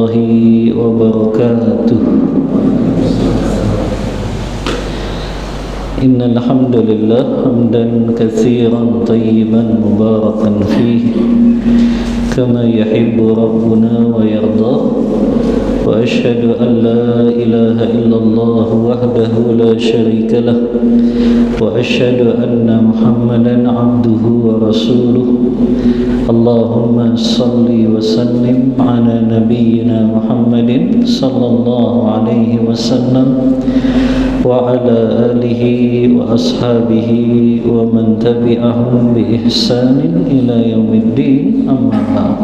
warahmatullahi wabarakatuh. Innal hamdalillah hamdan katsiran tayyiban mubarakan fihi kama yuhibbu rabbuna wa yarda. Wa asyhadu an la ilaha illallah wahdahu la syarika lah wa asyhadu anna Muhammadan abduhu wa rasuluh. Allahumma salli wa sallim ala nabiyyina Muhammadin sallallahu alaihi wasallam wa ala alihi wa ashabihi wa man tabi'ahum bi ihsanin ila yaumiddin, amma ba'd.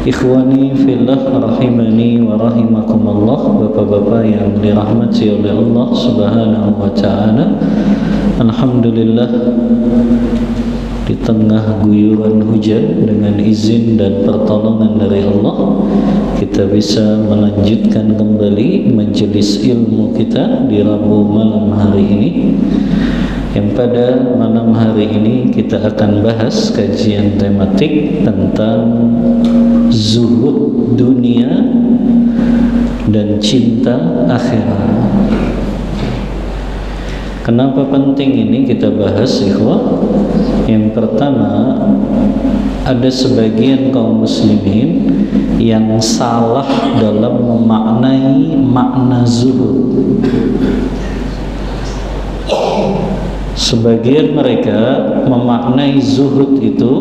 Ikhwani fillah rahimani wa rahimakumullah, bapak-bapak yang dirahmati oleh Allah Subhanahu wa taala. Alhamdulillah, di tengah guyuran hujan dengan izin dan pertolongan dari Allah, kita bisa melanjutkan kembali majelis ilmu kita di Rabu malam hari ini. Yang pada malam hari ini kita akan bahas kajian tematik tentang zuhud dunia dan cinta akhirat. Kenapa penting ini kita bahas, ikhwah? Yang pertama, ada sebagian kaum muslimin yang salah dalam memaknai makna zuhud. Sebagian mereka memaknai zuhud itu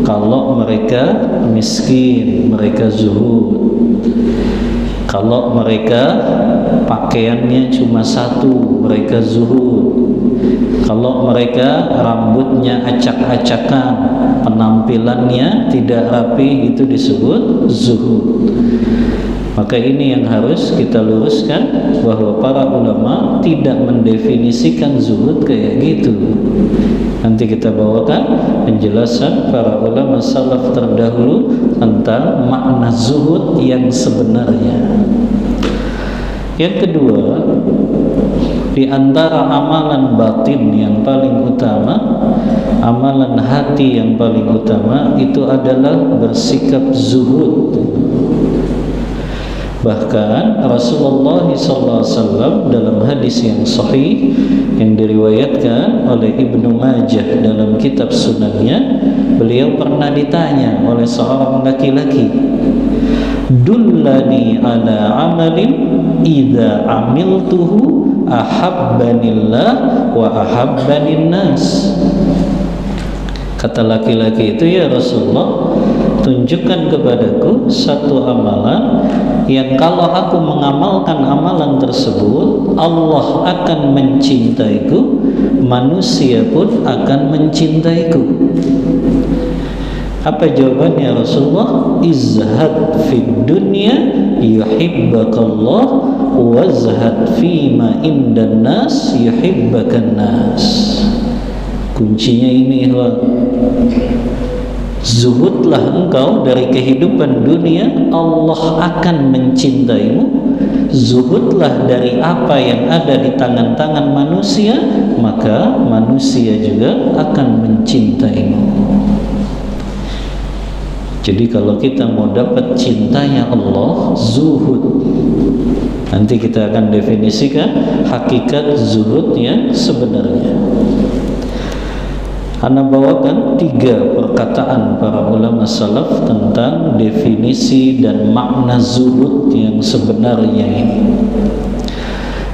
kalau mereka miskin, mereka zuhud. Kalau mereka pakaiannya cuma satu, mereka zuhud. Kalau mereka rambutnya acak-acakan, penampilannya tidak rapi, itu disebut zuhud. Maka ini yang harus kita luruskan, bahwa para ulama tidak mendefinisikan zuhud kayak gitu. Nanti kita bawakan penjelasan para ulama salaf terdahulu tentang makna zuhud yang sebenarnya. Yang kedua, di antara amalan batin yang paling utama, amalan hati yang paling utama, itu adalah bersikap zuhud. Bahkan Rasulullah SAW dalam hadis yang sahih yang diriwayatkan oleh Ibnu Majah dalam kitab sunannya, beliau pernah ditanya oleh seorang laki-laki, "Dullani ala amalin idza amiltuhu ahabbanillah wa ahabbanin nas." Kata laki-laki itu, "Ya Rasulullah, tunjukkan kepadaku satu amalan yang kalau aku mengamalkan amalan tersebut, Allah akan mencintaiku, manusia pun akan mencintaiku." Apa jawabannya Rasulullah? "Izhad fid dunya yuhibbakallah, wazhad fima indan nas yuhibbakan nas." Kuncinya ini, zuhudlah engkau dari kehidupan dunia, Allah akan mencintaimu. Zuhudlah dari apa yang ada di tangan-tangan manusia, maka manusia juga akan mencintaimu. Jadi kalau kita mau dapat cintanya Allah, zuhud. Nanti kita akan definisikan hakikat zuhud yang sebenarnya. Ana bawakan 3 perkataan para ulama salaf tentang definisi dan makna zuhud yang sebenarnya ini.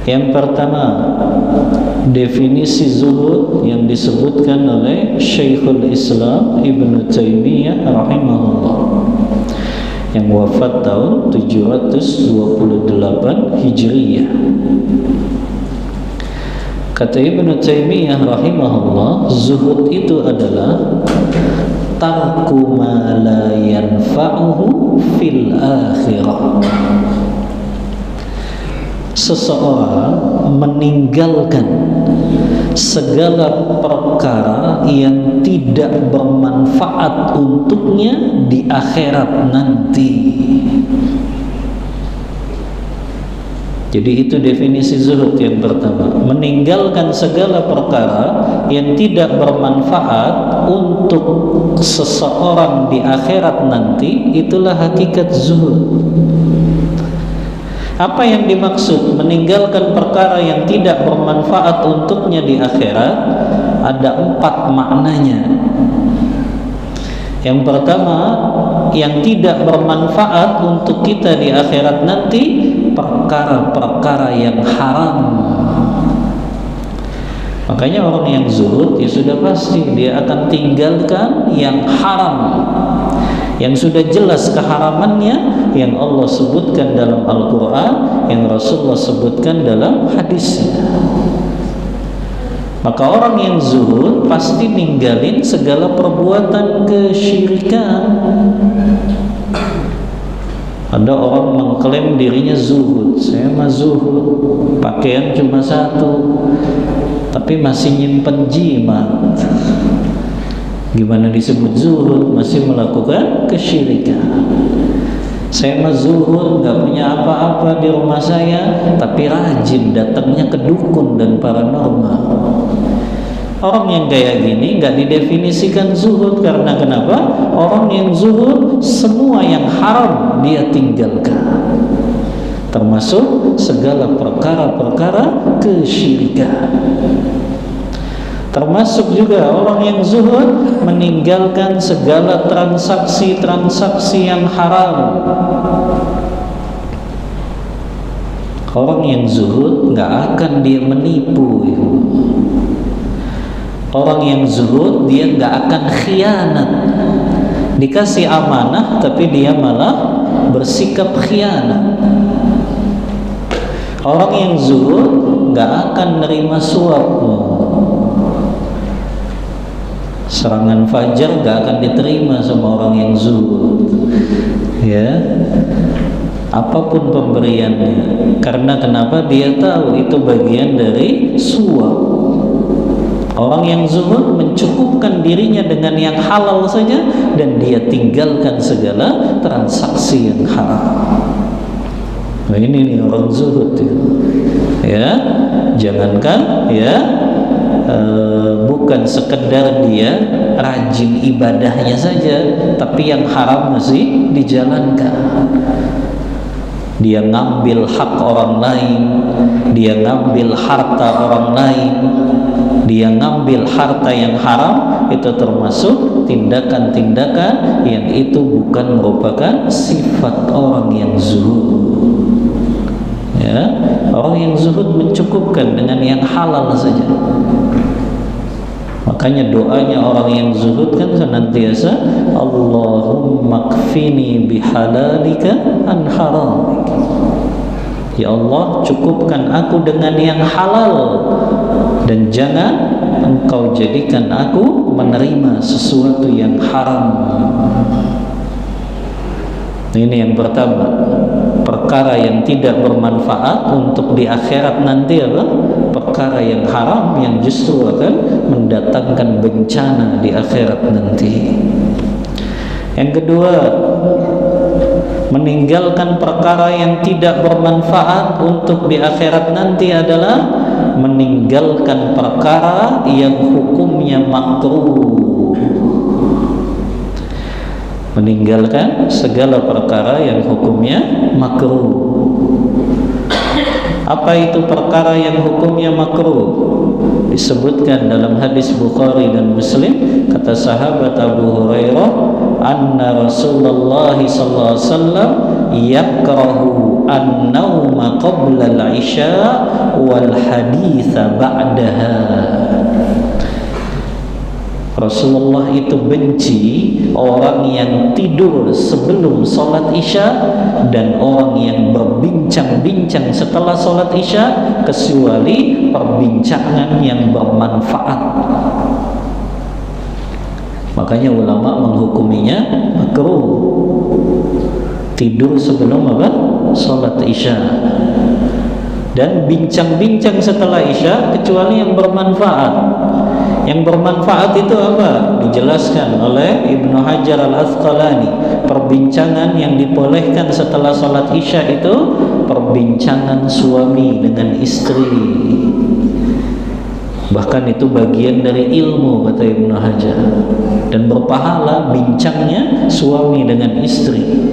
Yang pertama, definisi zuhud yang disebutkan oleh Syekhul Islam Ibnu Taimiyah rahimahullah, yang wafat tahun 728 Hijriyah. Kata Ibnu Taimiyah rahimahullah, zuhud itu adalah tarku ma la yanfa'uhu fil akhirah. Seseorang meninggalkan segala perkara yang tidak bermanfaat untuknya di akhirat nanti. Jadi itu definisi zuhud yang pertama, meninggalkan segala perkara yang tidak bermanfaat untuk seseorang di akhirat nanti. Itulah hakikat zuhud. Apa yang dimaksud meninggalkan perkara yang tidak bermanfaat untuknya di akhirat? Ada 4 maknanya. Yang pertama, yang tidak bermanfaat untuk kita di akhirat nanti, perkara-perkara yang haram. Makanya orang yang zuhud ya sudah pasti dia akan tinggalkan yang haram, yang sudah jelas keharamannya, yang Allah sebutkan dalam Al-Quran, yang Rasulullah sebutkan dalam hadisnya. Maka orang yang zuhud pasti ninggalin segala perbuatan kesyirikan. Ada orang mengklaim dirinya zuhud, saya mah zuhud, pakaian cuma 1, tapi masih nyimpen jimat. Gimana disebut zuhud? Masih melakukan kesyirikan. Saya mah zuhud, nggak punya apa-apa di rumah saya, tapi rajin datangnya ke dukun dan paranormal. Orang yang kayak gini nggak didefinisikan zuhud. Karena kenapa? Orang yang zuhud semua yang haram dia tinggalkan, termasuk segala perkara-perkara kesyirikan. Termasuk juga orang yang zuhud meninggalkan segala transaksi-transaksi yang haram. Orang yang zuhud nggak akan dia menipu. Orang yang zuhud dia nggak akan khianat. Dikasih amanah tapi dia malah bersikap khianat. Orang yang zuhud nggak akan nerima suap. Serangan fajar nggak akan diterima sama orang yang zuhud. Ya, apapun pemberiannya. Karena kenapa? Dia tahu itu bagian dari suap. Orang yang zuhud mencukupkan dirinya dengan yang halal saja, dan dia tinggalkan segala transaksi yang haram. Nah ini nih orang zuhud ya. Jangankan ya, bukan sekedar dia rajin ibadahnya saja, tapi yang haram masih dijalankan. Dia ngambil hak orang lain, dia ngambil harta orang lain, dia ngambil harta yang haram. Itu termasuk tindakan-tindakan yang itu bukan merupakan sifat orang yang zuhud. Ya, orang yang zuhud mencukupkan dengan yang halal saja. Makanya doanya orang yang zuhud kan senantiasa, Allahumma kfini bihalalika an haramik. Ya Allah, cukupkan aku dengan yang halal, dan jangan Engkau jadikan aku menerima sesuatu yang haram. Ini yang pertama, perkara yang tidak bermanfaat untuk di akhirat nanti apa? Perkara yang haram yang justru akan mendatangkan bencana di akhirat nanti. Yang kedua, meninggalkan perkara yang tidak bermanfaat untuk di akhirat nanti adalah meninggalkan perkara yang hukumnya makruh. Meninggalkan segala perkara yang hukumnya makruh. Apa itu perkara yang hukumnya makruh? Disebutkan dalam hadis Bukhari dan Muslim, kata sahabat Abu Hurairah, anna Rasulullah sallallahu alaihi wasallam yakrahu an-nauma qabla al-isya wal haditha ba'daha. Rasulullah itu benci orang yang tidur sebelum sholat isya dan orang yang berbincang-bincang setelah sholat isya, kecuali perbincangan yang bermanfaat. Makanya ulama menghukuminya makruh, tidur sebelum apa? Sholat isya. Dan bincang-bincang setelah isya kecuali yang bermanfaat. Yang bermanfaat itu apa? Dijelaskan oleh Ibnu Hajar Al-Asqalani. Perbincangan yang dibolehkan setelah sholat isya itu perbincangan suami dengan istri. Bahkan itu bagian dari ilmu, kata Ibnu Hajar. Dan berpahala bincangnya suami dengan istri.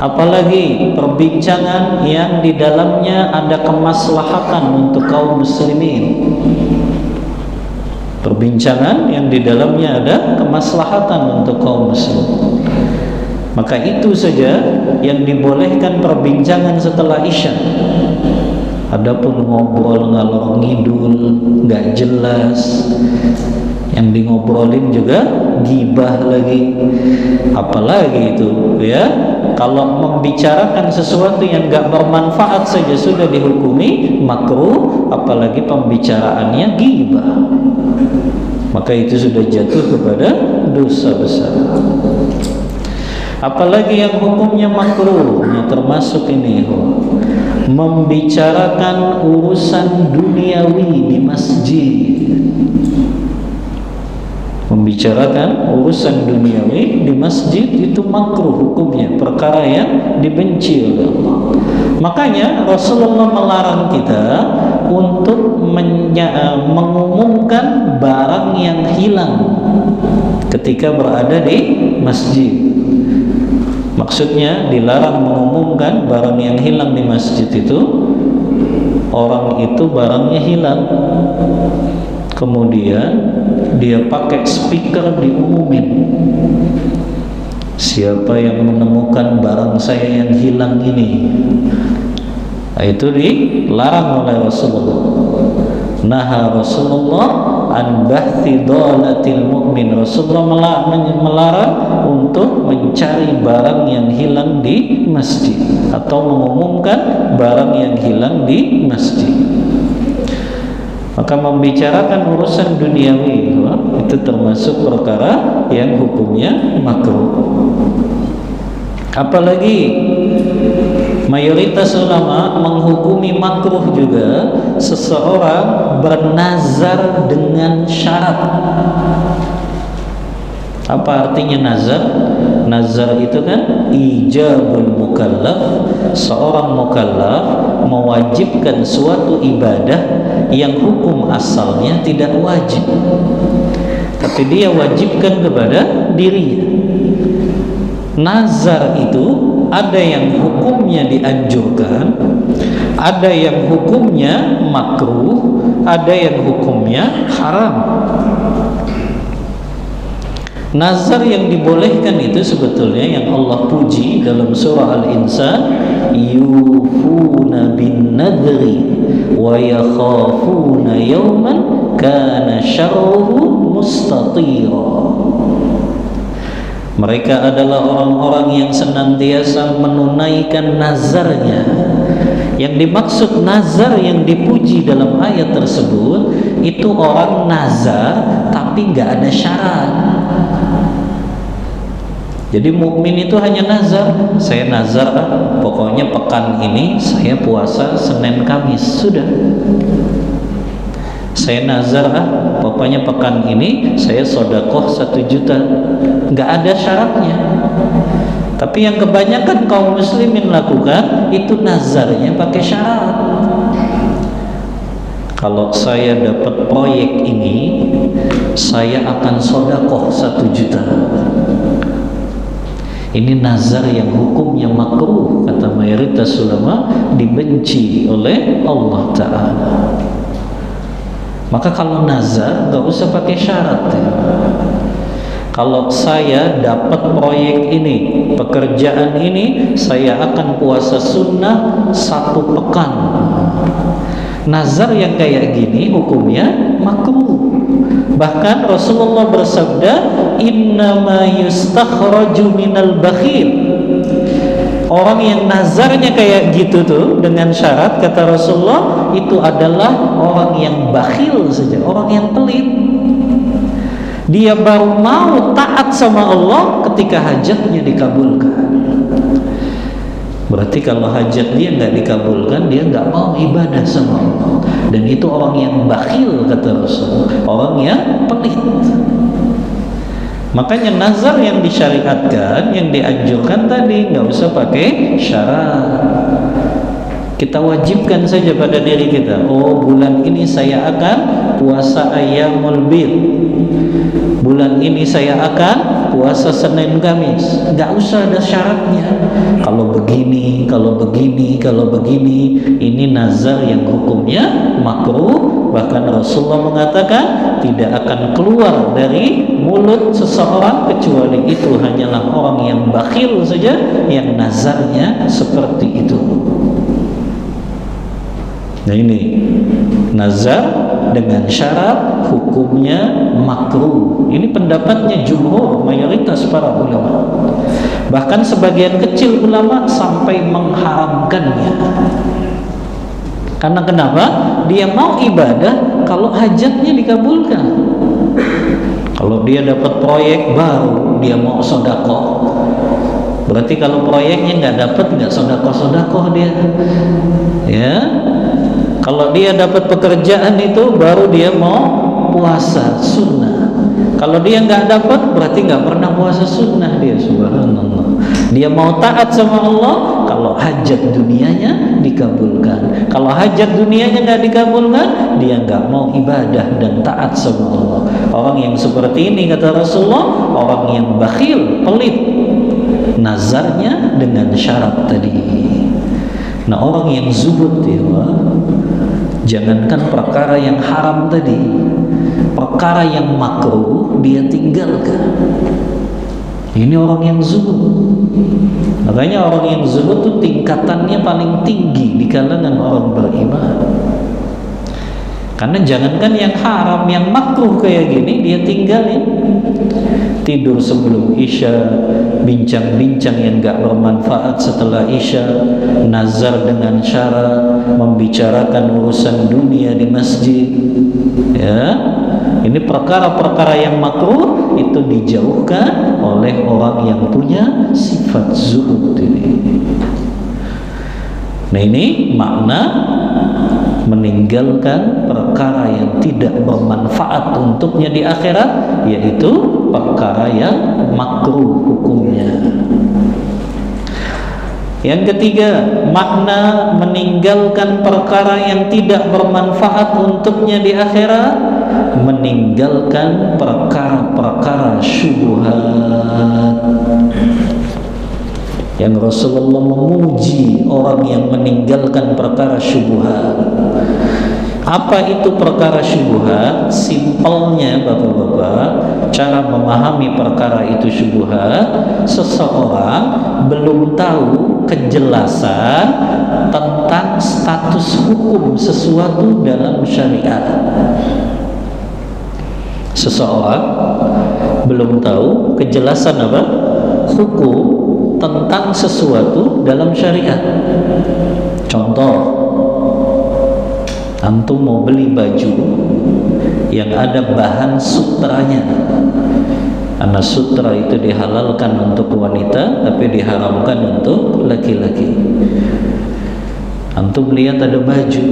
Apalagi perbincangan yang di dalamnya ada kemaslahatan untuk kaum muslimin. Perbincangan yang di dalamnya ada kemaslahatan untuk kaum muslim. Maka itu saja yang dibolehkan perbincangan setelah isya. Adapun ngobrol ngalor ngidul, nggak jelas, yang di ngobrolin juga gibah lagi, apalagi itu ya. Kalau membicarakan sesuatu yang nggak bermanfaat saja sudah dihukumi makruh, apalagi pembicaraannya gibah, maka itu sudah jatuh kepada dosa besar. Apalagi yang hukumnya makruh, termasuk ini membicarakan urusan duniawi di masjid. Membicarakan urusan duniawi di masjid itu makruh hukumnya, perkara yang dibenci oleh Allah. Makanya Rasulullah melarang kita untuk mengumumkan barang yang hilang ketika berada di masjid. Maksudnya dilarang mengumumkan barang yang hilang di masjid itu. Orang itu barangnya hilang, kemudian dia pakai speaker diumumin, siapa yang menemukan barang saya yang hilang ini. Nah, itu dilarang oleh Rasulullah. Naha Rasulullah an bahthi dalatil mu'min. Rasulullah melarang untuk mencari barang yang hilang di masjid atau mengumumkan barang yang hilang di masjid. Maka membicarakan urusan duniawi itu termasuk perkara yang hukumnya makruh. Apalagi mayoritas ulama menghukumi makruh juga seseorang bernazar dengan syarat. Apa artinya nazar? Nazar itu kan ijabul mukallaf. Seorang mukallaf mewajibkan suatu ibadah yang hukum asalnya tidak wajib, tapi dia wajibkan kepada dirinya. Nazar itu ada yang hukumnya dianjurkan, ada yang hukumnya makruh, ada yang hukumnya haram. Nazar yang dibolehkan itu sebetulnya yang Allah puji dalam surah Al-Insan, yufuna bin nadri wa yakhafuna yawman kana syarruhu mustatira. Mereka adalah orang-orang yang senantiasa menunaikan nazarnya. Yang dimaksud nazar yang dipuji dalam ayat tersebut itu orang nazar tapi nggak ada syarat. Jadi mukmin itu hanya nazar, saya nazar pokoknya pekan ini saya puasa Senin Kamis, sudah. Saya nazar pokoknya pekan ini saya sedekah 1 juta, nggak ada syaratnya. Tapi yang kebanyakan kaum muslimin lakukan itu nazarnya pakai syarat. Kalau saya dapat proyek ini, saya akan sedekah 1 juta. Ini nazar yang hukumnya makruh, kata mayoritas ulama, dibenci oleh Allah Ta'ala. Maka kalau nazar gak usah pakai syarat ya. Kalau saya dapat proyek ini, pekerjaan ini, saya akan puasa sunnah 1 pekan. Nazar yang kayak gini hukumnya makruh. Bahkan Rasulullah bersabda, innama yustakhraju minal bakhil. Orang yang nazarnya kayak gitu tuh dengan syarat, kata Rasulullah, itu adalah orang yang bakhil saja, orang yang pelit. Dia baru mau taat sama Allah ketika hajatnya dikabulkan. Berarti kalau hajat dia nggak dikabulkan, dia nggak mau ibadah sama Allah. Dan itu orang yang bakhil, kata Rasul, orang yang pelit. Makanya nazar yang disyariatkan, yang dianjurkan tadi, nggak usah pakai syarat. Kita wajibkan saja pada diri kita, oh bulan ini saya akan puasa ayyamul bid, bulan ini saya akan puasa Senin Kamis. Nggak usah ada syaratnya. Kalau begini, kalau begini, kalau begini. Ini nazar yang hukumnya makruh. Bahkan Rasulullah mengatakan tidak akan keluar dari mulut seseorang kecuali itu hanyalah orang yang bakhil saja yang nazarnya seperti itu. Nah ini nazar dengan syarat hukumnya makruh. Ini pendapatnya jumhur, mayoritas para ulama. Bahkan sebagian kecil ulama sampai mengharamkannya. Karena kenapa? Dia mau ibadah kalau hajatnya dikabulkan. Kalau dia dapat proyek baru, dia mau sedekah. Berarti kalau proyeknya nggak dapat, nggak sedekah dia. Ya. Kalau dia dapat pekerjaan itu baru dia mau puasa sunnah. Kalau dia nggak dapat berarti nggak pernah puasa sunnah dia. Subhanallah. Dia mau taat sama Allah kalau hajat dunianya dikabulkan. Kalau hajat dunianya nggak dikabulkan, dia nggak mau ibadah dan taat sama Allah. Orang yang seperti ini, kata Rasulullah, orang yang bakhil, pelit, nazarnya dengan syarat tadi. Nah, orang yang zuhud ya, jangankan perkara yang haram tadi, perkara yang makruh dia tinggalkan. Ini orang yang zuhud. Makanya orang yang zuhud itu tingkatannya paling tinggi di kalangan orang beriman. Karena jangankan yang haram, yang makruh kayak gini dia tinggalin. Tidur sebelum isya, bincang-bincang yang gak bermanfaat setelah isya, nazar dengan syarat, membicarakan urusan dunia di masjid. Ya, ini perkara-perkara yang makruh itu dijauhkan oleh orang yang punya sifat zuhud ini. Nah, ini makna meninggalkan perkara yang tidak bermanfaat untuknya di akhirat, yaitu perkara yang makruh hukumnya. Yang ketiga, makna meninggalkan perkara yang tidak bermanfaat untuknya di akhirat, meninggalkan perkara-perkara syubhat. Yang Rasulullah memuji orang yang meninggalkan perkara syubhat. Apa itu perkara syubhat? Simpelnya Bapak-bapak, cara memahami perkara itu syubhat, seseorang belum tahu kejelasan tentang status hukum sesuatu dalam syariat. Seseorang belum tahu kejelasan apa? Hukum tentang sesuatu dalam syariat. Contoh, antum mau beli baju yang ada bahan sutranya. Karena sutra itu dihalalkan untuk wanita tapi diharamkan untuk laki-laki. Antum lihat ada baju,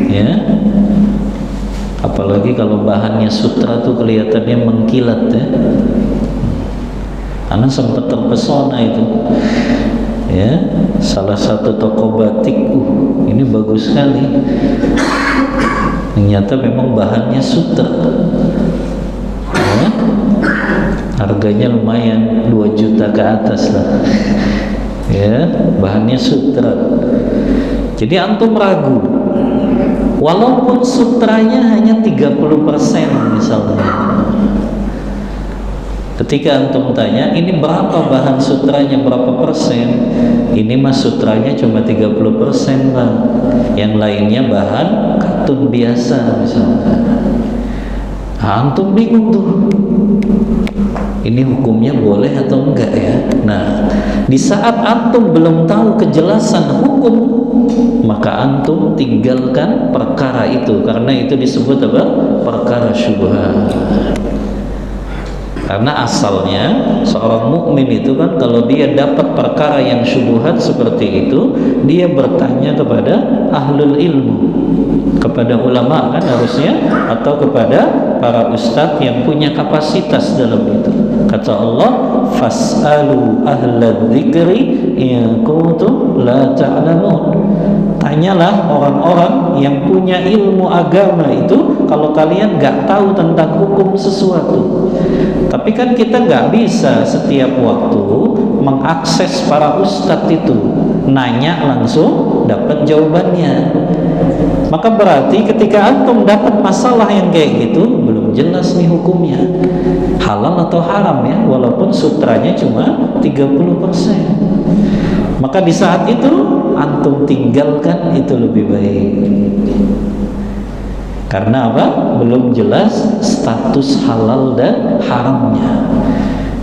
ya, apalagi kalau bahannya sutra tuh kelihatannya mengkilat, ya. Anak sempat terpesona itu, ya, salah satu toko batik, ini bagus sekali. Ternyata memang bahannya sutra, ya. Harganya lumayan 2 juta ke atas lah, ya, bahannya sutra. Jadi antum ragu, walaupun sutranya hanya 30% misalnya. Ketika antum tanya, ini berapa bahan sutranya, berapa persen? Ini mas sutranya cuma 30%, Bang. Yang lainnya bahan katun biasa misalnya. Antum bingung tuh, ini hukumnya boleh atau enggak ya? Nah, di saat antum belum tahu kejelasan hukum, maka antum tinggalkan perkara itu, karena itu disebut apa? Perkara syubhat. Karena asalnya seorang mukmin itu kan kalau dia dapat perkara yang syubhat seperti itu, dia bertanya kepada ahlul ilmu, kepada ulama kan harusnya, atau kepada para ustadz yang punya kapasitas dalam itu. Kata Allah, fas'alu ahla dzikri in kuntum la ta'lamun. Tanyalah orang-orang yang punya ilmu agama itu kalau kalian nggak tahu tentang hukum sesuatu. Tapi kan kita nggak bisa setiap waktu mengakses para ustadz itu, nanya langsung dapat jawabannya. Maka berarti ketika antum dapat masalah yang kayak gitu, belum jelas nih hukumnya, halal atau haram ya, walaupun sutranya cuma 30%. Maka di saat itu antum tinggalkan itu lebih baik. Karena apa? Belum jelas status halal dan haramnya.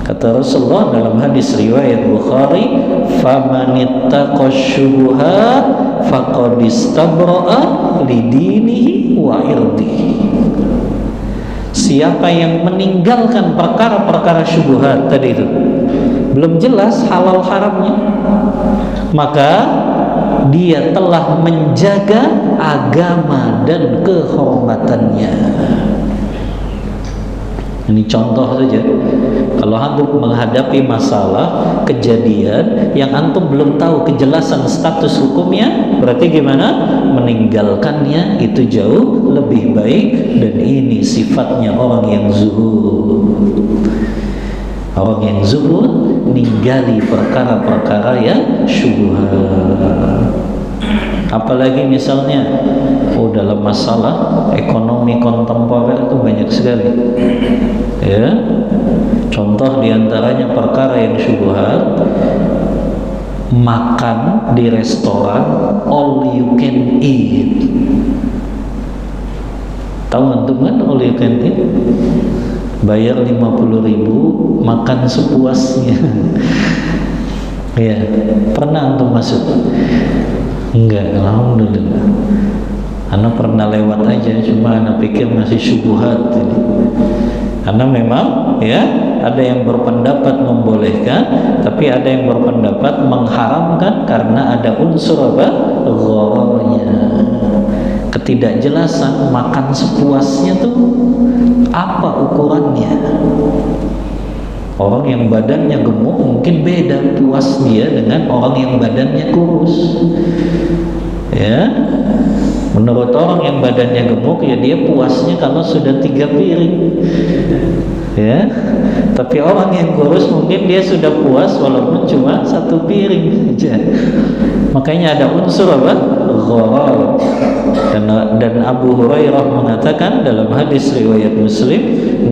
Kata Rasulullah dalam hadis riwayat Bukhari, "Famanittaqash syubuhat faqad istabra'a lidinihi wa irdihi." Siapa yang meninggalkan perkara-perkara syubhat tadi itu, belum jelas halal haramnya, maka dia telah menjaga agama dan kehormatannya. Ini contoh saja. Kalau antum menghadapi masalah, kejadian yang antum belum tahu kejelasan status hukumnya, berarti gimana? Meninggalkannya itu jauh lebih baik, dan ini sifatnya orang yang zuhud. Orang yang zuhud ninggali perkara-perkara yang syubhat. Apalagi misalnya dalam masalah ekonomi kontemporer itu banyak sekali ya. Contoh diantaranya perkara yang syubhat, makan di restoran all you can eat. Tahu antum kan all you can eat? Bayar 50.000, makan sepuasnya. Ya, pernah antum masuk? Enggak, alhamdulillah. Ana pernah lewat aja, cuma ana pikir masih syubhat ini. Karena memang ya ada yang berpendapat membolehkan, tapi ada yang berpendapat mengharamkan karena ada unsur apa? Ghararnya. Ketidakjelasan makan sepuasnya tuh apa ukurannya. Orang yang badannya gemuk mungkin beda puas dia dengan orang yang badannya kurus. Ya, menurut orang yang badannya gemuk ya dia puasnya kalau sudah 3 piring. Ya, tapi orang yang kurus mungkin dia sudah puas walaupun cuma 1 piring saja. Makanya ada unsur apa? Gharar. Dan Abu Hurairah mengatakan dalam hadis riwayat Muslim,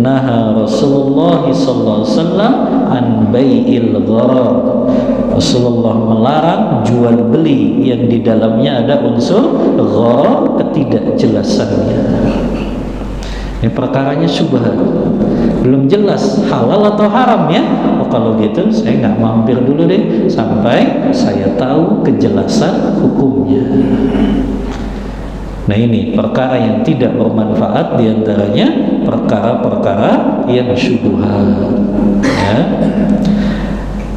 naha Rasulullah sallallahu alaihi wasallam an bai'il gharar. Rasulullah melarang jual beli yang di dalamnya ada unsur gharar, ketidakjelasannya. Ini perkaranya syubhat, belum jelas halal atau haram ya. Kalau gitu saya nggak mampir dulu deh sampai saya tahu kejelasan hukumnya. Nah ini perkara yang tidak bermanfaat, diantaranya perkara-perkara yang syubhat ya.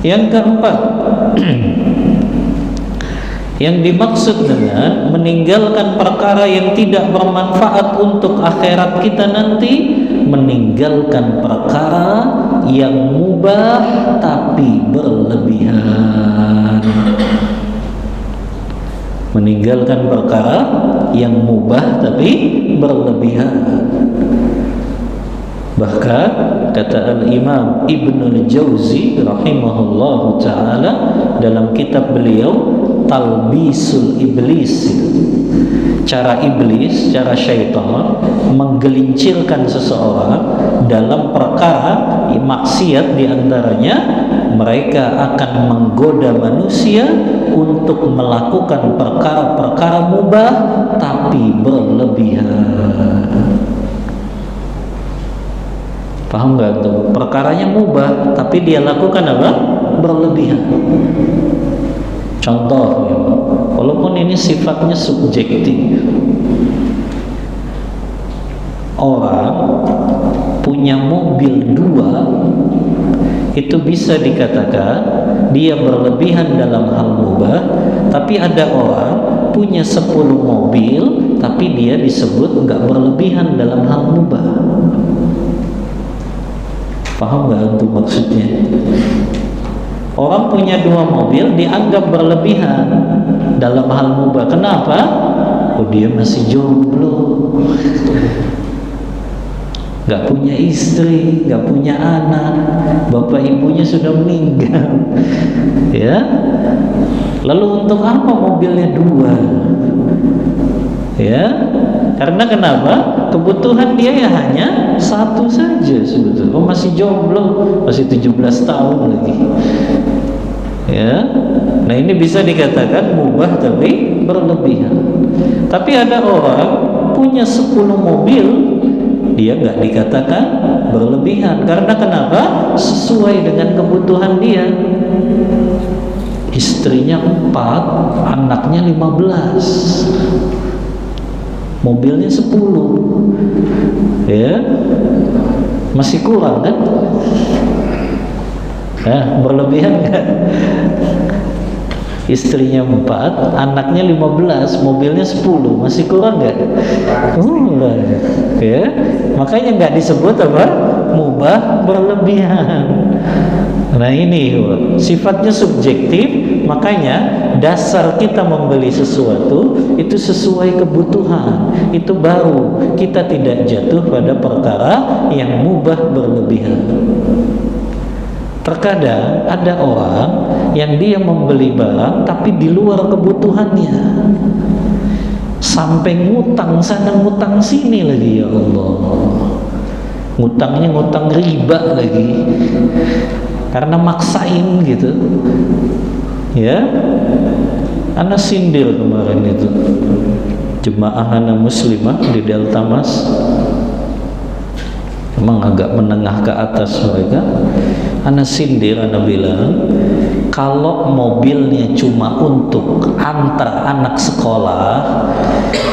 Yang keempat, yang dimaksud dengan meninggalkan perkara yang tidak bermanfaat untuk akhirat kita nanti, meninggalkan perkara yang mubah tapi berlebihan. Meninggalkan perkara yang mubah tapi berlebihan. Bahkan kata Al-Imam Ibnul Jauzi rahimahullahu ta'ala dalam kitab beliau Talbisul Iblis, cara iblis, cara syaitan menggelincirkan seseorang dalam perkara maksiat, diantaranya mereka akan menggoda manusia untuk melakukan perkara-perkara mubah tapi berlebihan. Paham nggak tuh? Perkaranya mubah tapi dia lakukan apa? Berlebihan. Contoh, walaupun ini sifatnya subjektif, orang punya mobil 2, itu bisa dikatakan dia berlebihan dalam hal mubah. Tapi ada orang punya 10 mobil, tapi dia disebut enggak berlebihan dalam hal mubah. Paham nggak itu maksudnya? Orang punya 2 mobil dianggap berlebihan dalam hal mubah. Kenapa? Oh, dia masih jomblo, nggak punya istri, nggak punya anak, bapak ibunya sudah meninggal, ya. Lalu untuk apa mobilnya 2? Ya, karena kenapa? Kebutuhan dia ya hanya 1 saja sebetulnya. Oh, masih jomblo, masih 17 tahun lagi. Ya. Nah, ini bisa dikatakan mubah tapi berlebihan. Tapi ada orang punya 10 mobil, dia nggak dikatakan berlebihan. Karena kenapa? Sesuai dengan kebutuhan dia. Istrinya 4, anaknya 15, mobilnya 10, ya, masih kurang kan? Berlebihan kan? Istrinya 4, anaknya 15, mobilnya 10, masih kurang nggak? Kurang, ya. Makanya nggak disebut apa? Mubah berlebihan. Nah, ini sifatnya subjektif. Makanya dasar kita membeli sesuatu itu sesuai kebutuhan. Itu baru kita tidak jatuh pada perkara yang mubah berlebihan. Terkadang ada orang yang dia membeli barang tapi di luar kebutuhannya, sampai ngutang sana ngutang sini lagi, ya Allah. Ngutangnya ngutang riba lagi, karena maksain gitu. Ya, ana sindir kemarin itu jemaah ana muslimah di Delta Mas, memang agak menengah ke atas mereka. Ana sindir, ana bilang kalau mobilnya cuma untuk antar anak sekolah,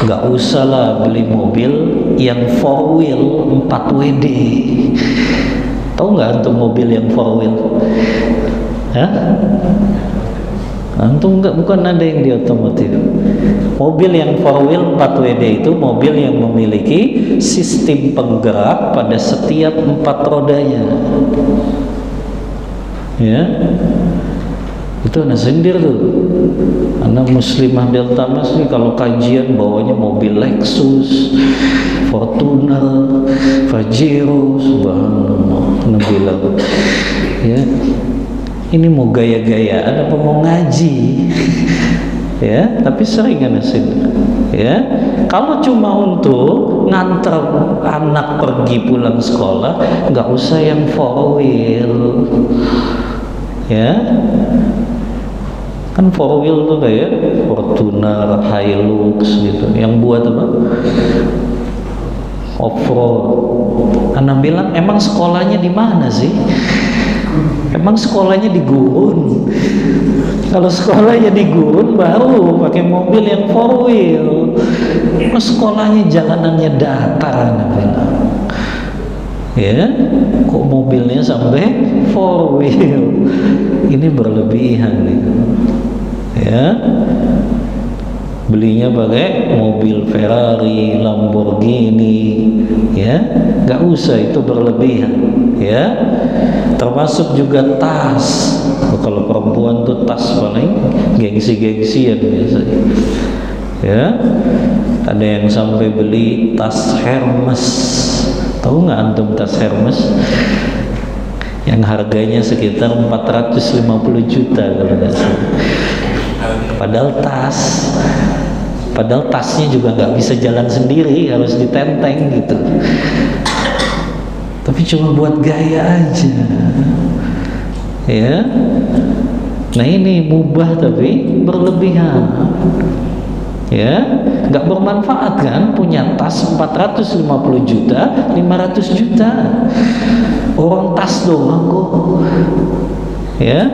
nggak usah lah beli mobil yang 4 wheel 4 WD. Tahu nggak antum mobil yang 4 wheel? Hah? Antum enggak, bukan ada yang di otomotif. Mobil yang 4 wheel 4 WD itu mobil yang memiliki sistem penggerak pada setiap 4 rodanya. Ya, itu anak sindir tuh. Anak muslimah Delta Mas nih kalau kajian bawanya mobil Lexus, Fortuner, Pajero, subhanallah. Anak bilang, ya, ini mau gaya-gayaan apa mau ngaji? Ya, tapi sering anak sindir. Ya, kalau cuma untuk nganter anak pergi pulang sekolah, nggak usah yang 4 wheel. Ya, kan 4 wheel tuh kayak Fortuner, Hilux gitu, yang buat apa? Off-road. Anak bilang, emang sekolahnya di mana sih? Emang sekolahnya di gurun? Kalau sekolahnya di gurun baru pakai mobil yang 4 wheel. Sekolahnya jalanannya datar, anak bilang. Ya, kok mobilnya sampai 4 wheel? Ini berlebihan nih. Ya, belinya pakai mobil Ferrari, Lamborghini, ya, nggak usah, itu berlebihan. Ya, termasuk juga tas. Kalau perempuan tuh tas paling gengsi-gengsian biasanya. Ya, ada yang sampai beli tas Hermes. Tahu nggak antum tas Hermes? Yang harganya sekitar 450 juta kalau nggak salah. Padahal tasnya juga nggak bisa jalan sendiri, harus ditenteng gitu. Tapi cuma buat gaya aja. Ya. Nah, ini mubah tapi berlebihan. Ya, nggak bermanfaat kan? Punya tas 450 juta, 500 juta. Orang tas doang kok. Ya,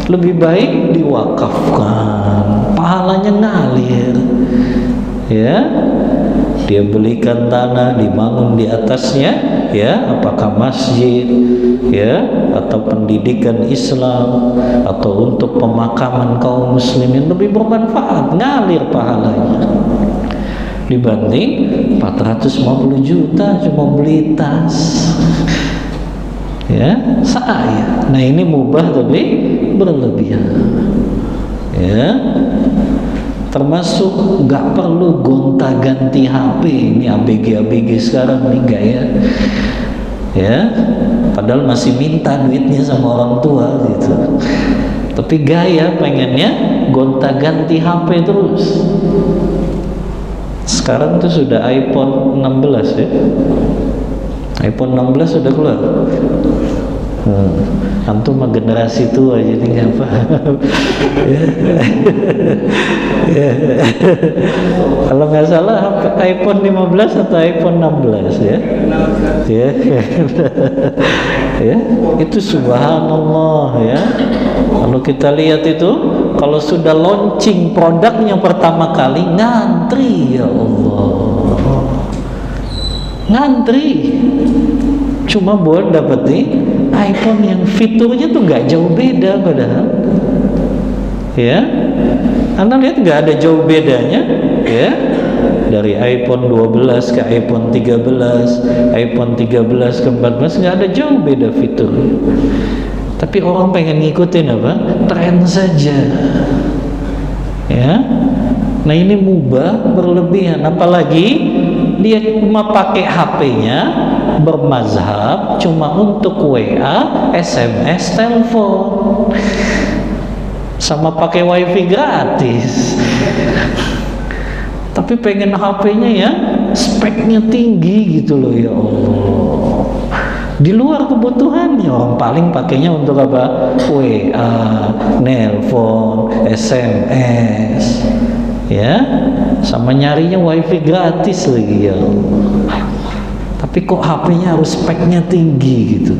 lebih baik diwakafkan, pahalanya ngalir. ya, dia belikan tanah, dibangun di atasnya, ya, apakah masjid, ya, atau pendidikan Islam, atau untuk pemakaman kaum muslimin, lebih bermanfaat, ngalir pahalanya dibanding 450 juta cuma beli tas, ya, saya. Nah, ini mubah tapi berlebihan, ya. Termasuk nggak perlu gonta-ganti HP. Ini ABG sekarang nih gaya, ya, padahal masih minta duitnya sama orang tua gitu, tapi gaya pengennya gonta-ganti HP terus. Sekarang tuh sudah iPhone 16 ya, iPhone 16 sudah keluar. Antum mah generasi tua jadi nggak paham. Ya. Kalau nggak salah iPhone 15 atau iPhone 16 ya. Ya. Ya, itu subhanallah ya. Kalau kita lihat itu, kalau sudah launching produknya pertama kali, ngantri, ya Allah, ngantri cuma buat dapetin iPhone yang fiturnya tuh nggak jauh beda padahal, ya. Anda lihat nggak ada jauh bedanya, ya, dari iPhone 12 ke iPhone 13, iPhone 13 ke 14, nggak ada jauh beda fiturnya. Tapi orang pengen ngikutin apa? Tren saja, ya. Nah, ini mubah berlebihan, apalagi dia cuma pakai HP-nya bermazhab cuma untuk WA, SMS, telepon, sama pakai wifi gratis. Tapi pengen HP-nya ya speknya tinggi gitu loh, ya Allah. Di luar kebutuhannya, orang paling pakainya untuk apa? WA, nelpon, SMS, ya, sama nyarinya wifi gratis lagi, ya Allah. Tapi kok HP-nya harus speknya tinggi gitu.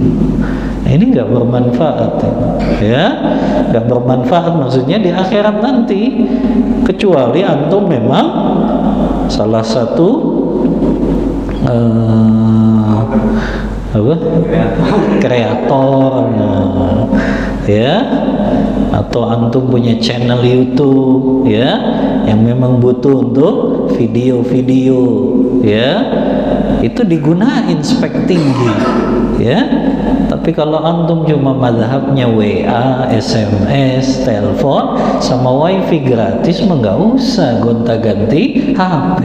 Nah, ini nggak bermanfaat, ya, nggak bermanfaat maksudnya di akhirat nanti, kecuali antum memang salah satu kreator, ya, atau antum punya channel YouTube, ya, yang memang butuh untuk video-video, ya, itu digunain spek tinggi, ya. Tapi kalau antum cuma mazhabnya WA, SMS, telepon, sama wifi gratis, mah nggak usah gonta-ganti HP,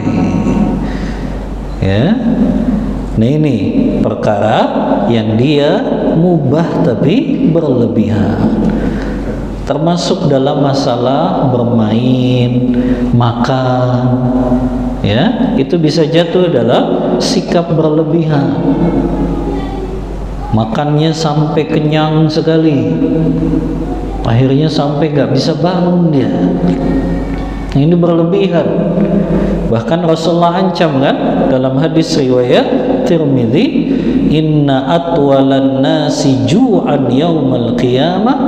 ya. Nah, ini perkara yang dia mubah tapi berlebihan, termasuk dalam masalah bermain, makan, ya, itu bisa jatuh dalam sikap berlebihan. Makannya sampai kenyang sekali, akhirnya sampai nggak bisa bangun dia. Nah, ini berlebihan. Bahkan Rasulullah ancam kan dalam hadis riwayat Tirmidzi, inna atwalan nasi ju'an yaumal qiyamah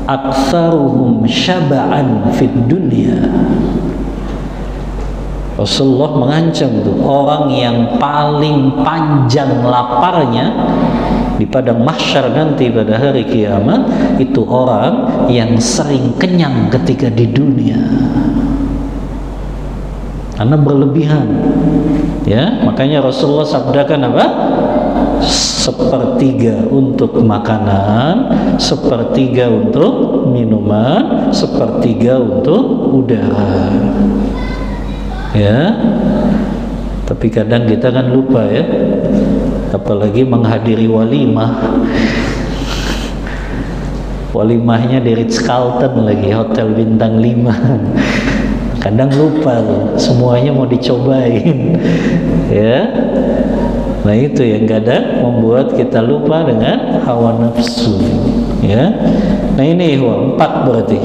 aktsaruhum syaba'an fid dunya. Rasulullah mengancam tuh, orang yang paling panjang laparnya di padang mahsyar nanti pada hari kiamat itu orang yang sering kenyang ketika di dunia. Karena berlebihan, ya. Makanya Rasulullah sabdakan apa? Sepertiga untuk makanan, sepertiga untuk minuman, sepertiga untuk udara, ya. Tapi kadang kita kan lupa, ya, apalagi menghadiri walimah. Walimahnya di Ritz-Carlton lagi, hotel bintang 5. Kadang lupa loh, semuanya mau dicobain, ya. Nah, itu yang kadang membuat kita lupa dengan hawa nafsu, ya. Nah, ini 4 berarti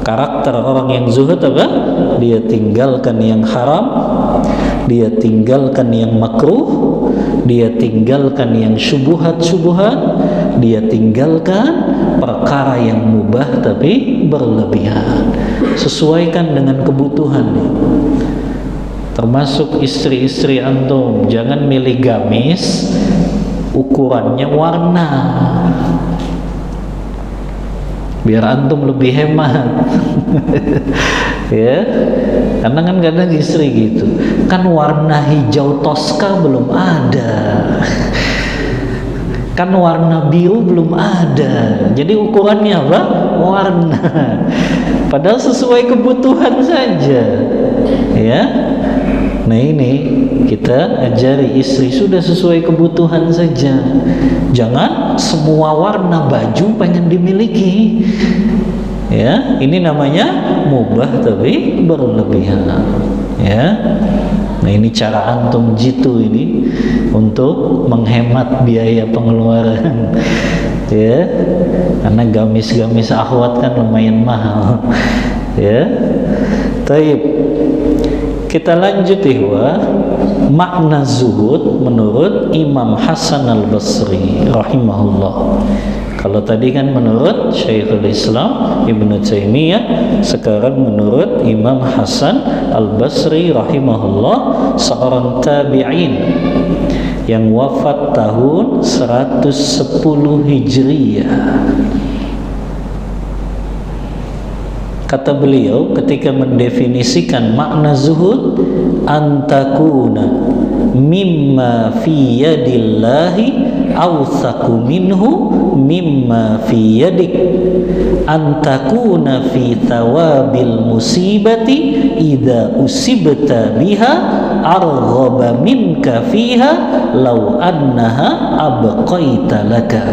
karakter orang yang zuhud apa? Dia tinggalkan yang haram, dia tinggalkan yang makruh, dia tinggalkan yang syubhat-syubhat, dia tinggalkan perkara yang mubah tapi berlebihan. Sesuaikan dengan kebutuhan. Termasuk istri-istri antum, jangan milih gamis ukurannya warna, biar antum lebih hemat. Ya, karena kan kadang istri gitu, kan warna hijau toska belum ada, kan warna biru belum ada, jadi ukurannya apa? Warna. Padahal sesuai kebutuhan saja, ya. Nah ini kita ajari istri sudah sesuai kebutuhan saja. Jangan semua warna baju pengen dimiliki. Ya, ini namanya mubah tapi berlebihan. Ya. Nah ini cara antum jitu ini untuk menghemat biaya pengeluaran. Ya. Karena gamis-gamis akhwat kan lumayan mahal. Ya. Taib. Kita lanjut ihwa, makna zuhud menurut Imam Hasan al-Basri rahimahullah. Kalau tadi kan menurut Syekhul Islam Ibnu Taimiyah, sekarang menurut Imam Hasan al-Basri rahimahullah, seorang tabi'in yang wafat tahun 110 Hijriyah. Kata beliau ketika mendefinisikan makna zuhud, antakuna mimma fi yadillahi awthaku minhu mimma fi yadik, antakuna fi thawabil musibati idza usibta biha arghaba minka fiha law annaha abqaita laka.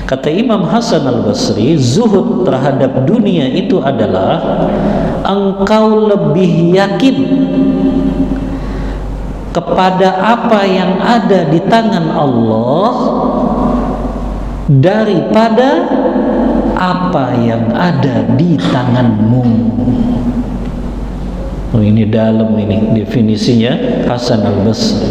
Kata Imam Hasan al-Basri, zuhud terhadap dunia itu adalah engkau lebih yakin kepada apa yang ada di tangan Allah daripada apa yang ada di tanganmu. Oh, ini dalam ini definisinya Hasan al-Basri.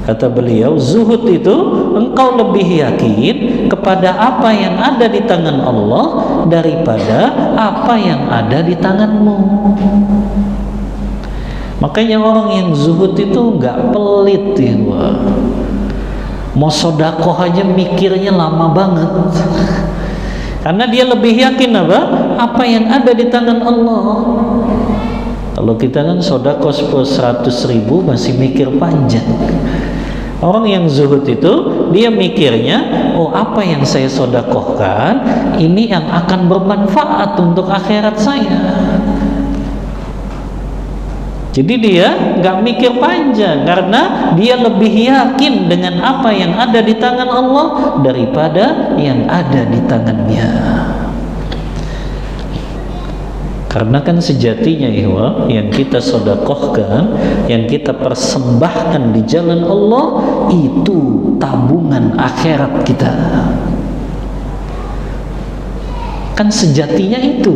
Kata beliau, zuhud itu engkau lebih yakin kepada apa yang ada di tangan Allah daripada apa yang ada di tanganmu. Makanya orang yang zuhud itu nggak pelit ya, mau sodakoh aja mikirnya lama banget, karena dia lebih yakin apa yang ada di tangan Allah. Kalau kita kan sodakoh 100.000 masih mikir panjang. Orang yang zuhud itu dia mikirnya, oh apa yang saya sodakohkan ini yang akan bermanfaat untuk akhirat saya. Jadi dia nggak mikir panjang karena dia lebih yakin dengan apa yang ada di tangan Allah daripada yang ada di tangannya. Karena kan sejatinya ihwa, yang kita sedekahkan, yang kita persembahkan di jalan Allah itu tabungan akhirat kita. Kan sejatinya itu.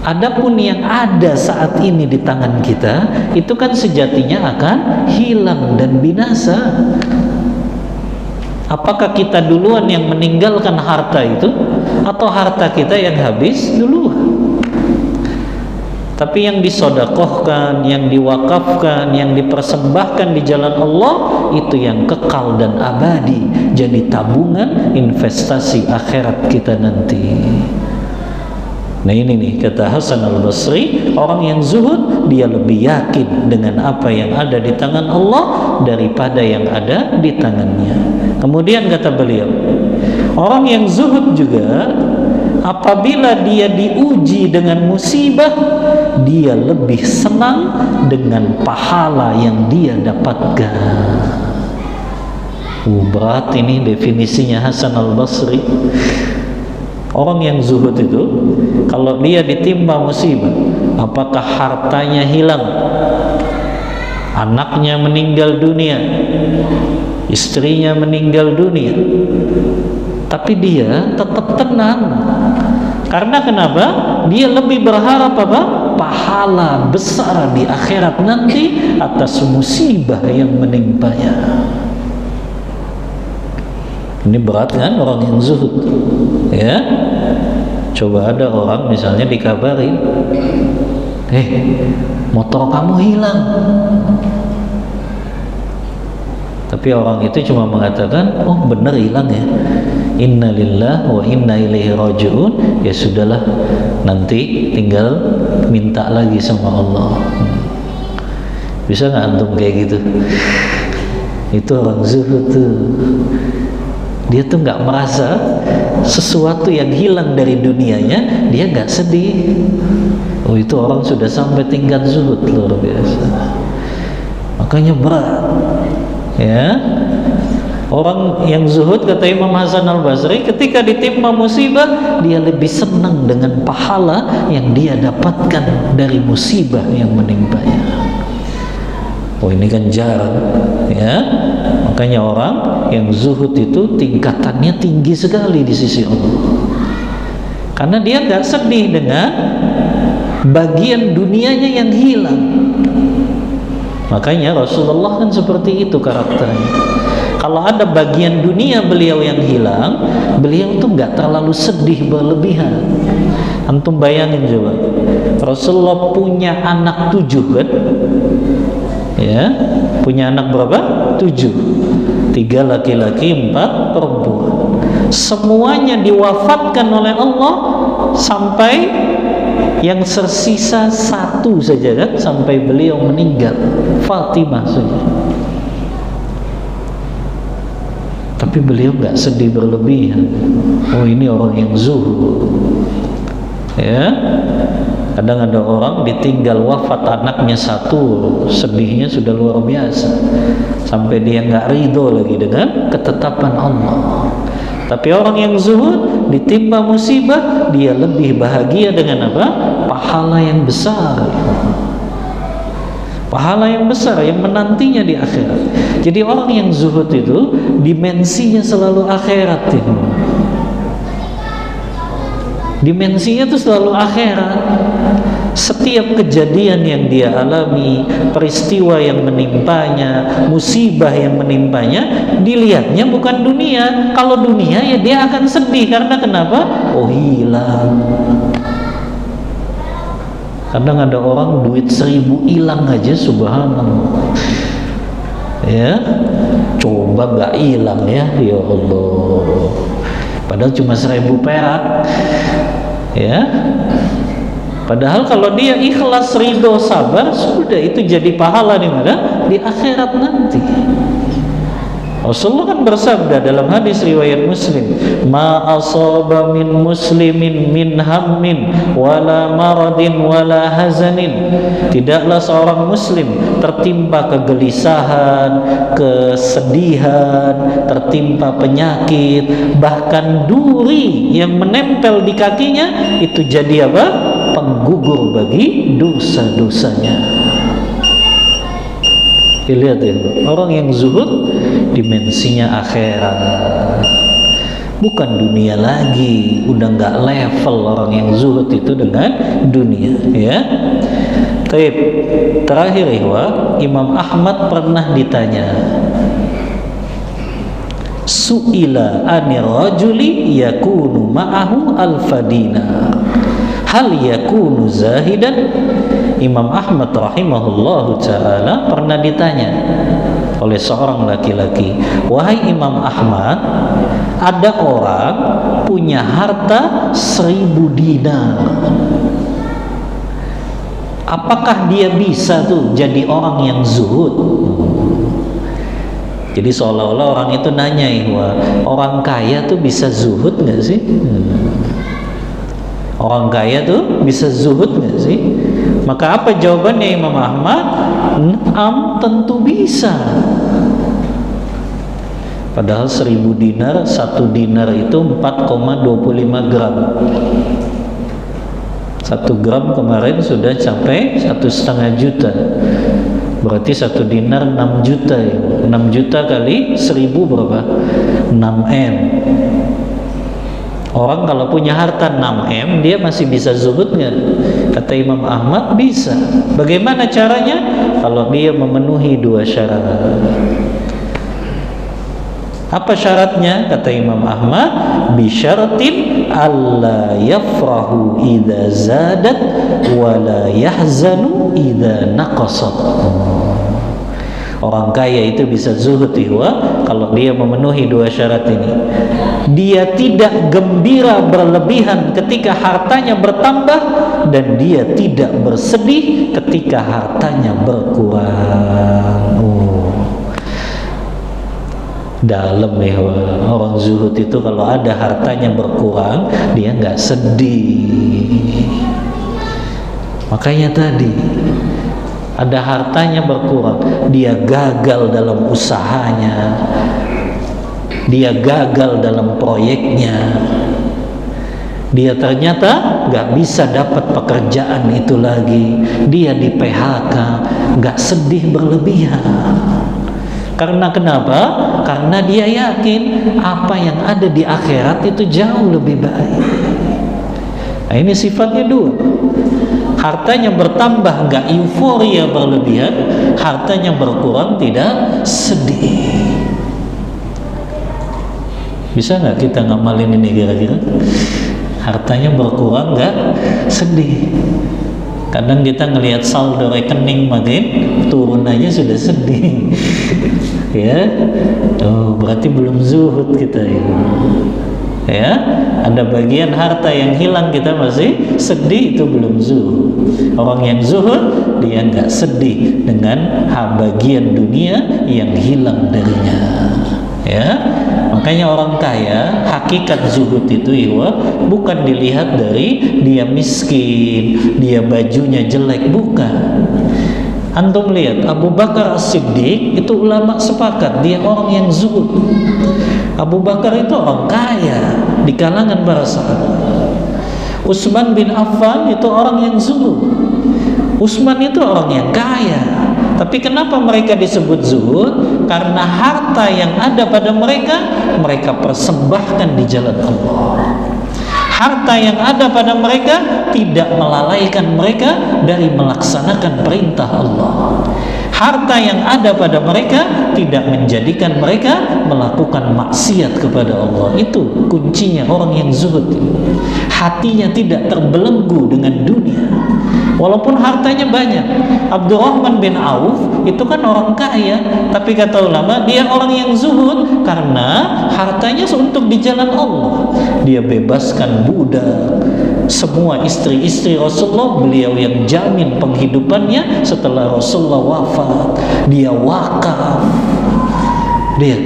Adapun yang ada saat ini di tangan kita itu kan sejatinya akan hilang dan binasa. Apakah kita duluan yang meninggalkan harta itu atau harta kita yang habis duluan? Tapi yang disodakohkan, yang diwakafkan, yang dipersembahkan di jalan Allah itu yang kekal dan abadi, jadi tabungan investasi akhirat kita nanti. Nah ini nih kata Hasan al-Basri, orang yang zuhud dia lebih yakin dengan apa yang ada di tangan Allah daripada yang ada di tangannya. Kemudian kata beliau, orang yang zuhud juga apabila dia diuji dengan musibah, dia lebih senang dengan pahala yang dia dapatkan. Berat ini definisinya Hasan al-Basri. Orang yang zuhud itu kalau dia ditimpa musibah, apakah hartanya hilang, anaknya meninggal dunia, istrinya meninggal dunia, tapi dia tetap tenang. Karena kenapa? Dia lebih berharap apa? Pahala besar di akhirat nanti atas musibah yang menimpanya. Ini berat kan orang yang zuhud, ya. Coba ada orang misalnya dikabari, motor kamu hilang. Tapi orang itu cuma mengatakan, oh benar hilang ya, inna lillahi wa inna ilaihi raji'un. Ya sudahlah, nanti tinggal minta lagi sama Allah. Bisa nggak antum kayak gitu? Itu orang zuhud tuh. Dia tuh nggak merasa sesuatu yang hilang dari dunianya, dia nggak sedih. Oh, itu orang sudah sampai tingkat zuhud luar biasa. Makanya berat, ya. Orang yang zuhud, kata Imam Hasan Al-Basri, ketika ditimpa musibah, dia lebih senang dengan pahala yang dia dapatkan dari musibah yang menimpanya. Oh, ini kan jarang, ya. Makanya orang yang zuhud itu tingkatannya tinggi sekali di sisi Allah, karena dia nggak sedih dengan bagian dunianya yang hilang. Makanya Rasulullah kan seperti itu karakternya. Kalau ada bagian dunia beliau yang hilang, beliau tuh nggak terlalu sedih berlebihan. Antum bayangin coba, Rasulullah punya anak 7 kan? Ya, punya anak berapa? 7. 3 laki-laki, 4 perempuan. Semuanya diwafatkan oleh Allah sampai yang tersisa 1 saja kan, sampai beliau meninggal, Fatimah saja. Tapi beliau nggak sedih berlebihan. Oh, ini orang yang zuhud, ya. Kadang ada orang ditinggal wafat anaknya 1, sedihnya sudah luar biasa, sampai dia nggak ridho lagi dengan ketetapan Allah. Tapi orang yang zuhud ditimpa musibah, dia lebih bahagia dengan apa? Pahala yang besar, pahala yang besar yang menantinya di akhirat. Jadi orang yang zuhud itu dimensinya selalu akhirat itu. Dimensinya itu selalu akhirat. Setiap kejadian yang dia alami, peristiwa yang menimpanya, musibah yang menimpanya, dilihatnya bukan dunia. Kalau dunia ya dia akan sedih, karena kenapa? Oh, hilang. Kadang ada orang duit 1000 hilang aja, subhanallah. Ya, coba nggak hilang ya Allah. Padahal cuma 1000 perak, ya. Padahal kalau dia ikhlas, ridho, sabar, sudah itu jadi pahala di mana? Di akhirat nanti. Rasulullah kan bersabda dalam hadis riwayat Muslim, ma asaba min muslimin min hammin wala maradin wala hazanin. Tidaklah seorang muslim tertimpa kegelisahan, kesedihan, tertimpa penyakit, bahkan duri yang menempel di kakinya itu jadi apa? Penggugur bagi dosa-dosanya. Dilihat ya, orang yang zuhud dimensinya akhirat, bukan dunia lagi. Udah nggak level orang yang zuhud itu dengan dunia, ya. Terakhir ihwa, Imam Ahmad pernah ditanya, su'ila anir rajuli yakunu ma'ahu alfadina hal yakunu zahidan. Imam Ahmad rahimahullahu ta'ala pernah ditanya oleh seorang laki-laki, wahai Imam Ahmad, ada orang punya harta 1000 dinar, apakah dia bisa tuh jadi orang yang zuhud? Jadi seolah-olah orang itu nanya, orang kaya tuh bisa zuhud nggak sih? Orang kaya tuh bisa zuhud nggak sih? Maka apa jawabannya Imam Ahmad? Tentu bisa. Padahal 1000 dinar, 1 dinar itu 4,25 gram. 1 gram kemarin sudah sampai 1,5 juta. Berarti 1 dinar 6 juta ya. 6 juta kali 1000 berapa? 6M. Orang kalau punya harta 6M, dia masih bisa zuhud nggak? Kata Imam Ahmad, bisa. Bagaimana caranya? Kalau dia memenuhi 2 syarat. Apa syaratnya? Kata Imam Ahmad, bisyaratin alla yafrahu idza zadat wa la yahzanu idza naqasat. Orang kaya itu bisa zuhud ihwa kalau dia memenuhi dua syarat ini. Dia tidak gembira berlebihan ketika hartanya bertambah, dan dia tidak bersedih ketika hartanya berkurang. Dalam ya, orang zuhud itu kalau ada hartanya berkurang dia nggak sedih. Makanya tadi ada hartanya berkurang, dia gagal dalam usahanya, dia gagal dalam proyeknya, dia ternyata nggak bisa dapat pekerjaan itu lagi, dia di PHK, nggak sedih berlebihan. Karena kenapa? Karena dia yakin apa yang ada di akhirat itu jauh lebih baik. Nah, ini sifatnya dua. Hartanya bertambah nggak euforia berlebihan, hartanya berkurang tidak sedih. Bisa nggak kita ngamalin ini kira-kira? Hartanya berkurang nggak sedih. Kadang kita ngelihat saldo rekening makin turun aja sudah sedih. Ya, berarti belum zuhud kita ini. Ya, ada bagian harta yang hilang kita masih sedih, itu belum zuhud. Orang yang zuhud dia nggak sedih dengan bagian dunia yang hilang darinya. Ya, makanya orang kaya hakikat zuhud itu ihwa bukan dilihat dari dia miskin, dia bajunya jelek, bukan. Antum lihat Abu Bakar As-Siddiq itu ulama sepakat dia orang yang zuhud. Abu Bakar itu orang kaya di kalangan para sahabat. Utsman bin Affan itu orang yang zuhud. Utsman itu orang yang kaya. Tapi kenapa mereka disebut zuhud? Karena harta yang ada pada mereka, mereka persembahkan di jalan Allah. Harta yang ada pada mereka tidak melalaikan mereka dari melaksanakan perintah Allah. Harta yang ada pada mereka tidak menjadikan mereka melakukan maksiat kepada Allah. Itu kuncinya orang yang zuhud. Hatinya tidak terbelenggu dengan dunia. Walaupun hartanya banyak. Abdurrahman bin Auf itu kan orang kaya, tapi kata ulama dia orang yang zuhud karena hartanya untuk di jalan Allah. Dia bebaskan budak, semua istri-istri Rasulullah beliau yang jamin penghidupannya setelah Rasulullah wafat. Dia wakaf. Dia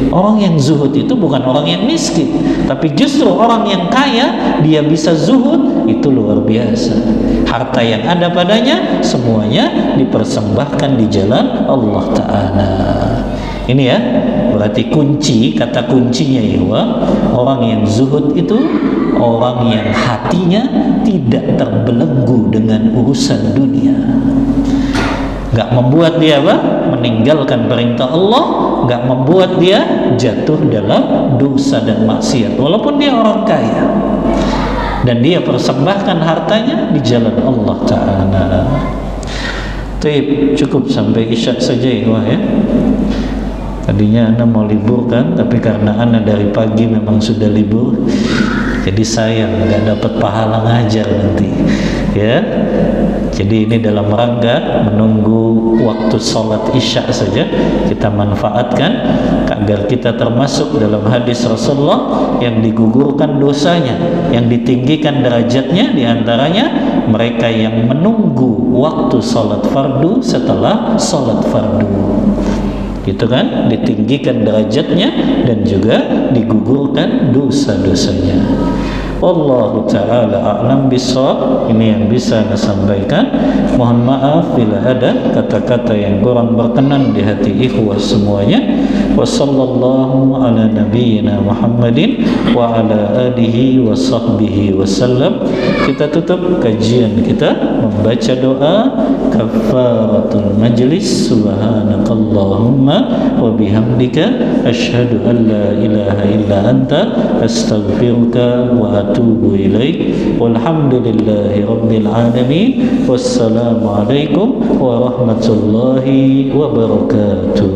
orang yang zuhud itu bukan orang yang miskin, tapi justru orang yang kaya dia bisa zuhud, itu luar biasa. Harta yang ada padanya semuanya dipersembahkan di jalan Allah Ta'ala. Ini ya, berarti kunci, kata kuncinya ya, orang yang zuhud itu orang yang hatinya tidak terbelenggu dengan urusan dunia. Gak membuat dia apa? Meninggalkan perintah Allah, gak membuat dia jatuh dalam dosa dan maksiat walaupun dia orang kaya, dan dia persembahkan hartanya di jalan Allah Ta'ala. Cukup sampai isya saja ya. Tadinya Anda mau liburkan, tapi karena Anda dari pagi memang sudah libur, jadi sayang gak dapat pahala ngajar nanti ya. Jadi ini dalam rangka menunggu waktu sholat isya saja, kita manfaatkan agar kita termasuk dalam hadis Rasulullah yang digugurkan dosanya, yang ditinggikan derajatnya, diantaranya mereka yang menunggu waktu sholat fardu setelah sholat fardu. Gitu kan, ditinggikan derajatnya dan juga digugurkan dosa-dosanya. Wallahu ta'ala a'lam bishawab. Ini yang bisa saya sampaikan. Mohon maaf bila ada kata-kata yang kurang berkenan di hati ikhwah semuanya. Wa sallallahu ala nabiyyina Muhammadin wa ala alihi wa sahbihi wasallam. Kita tutup kajian kita membaca doa kafaratul majlis. Subhanakallahumma wa bihamdika asyhadu an la ilaha illa anta astaghfiruka wa atubu ilaik. Walhamdulillahi rabbil alamin. Wassalamu alaikum warahmatullahi wabarakatuh.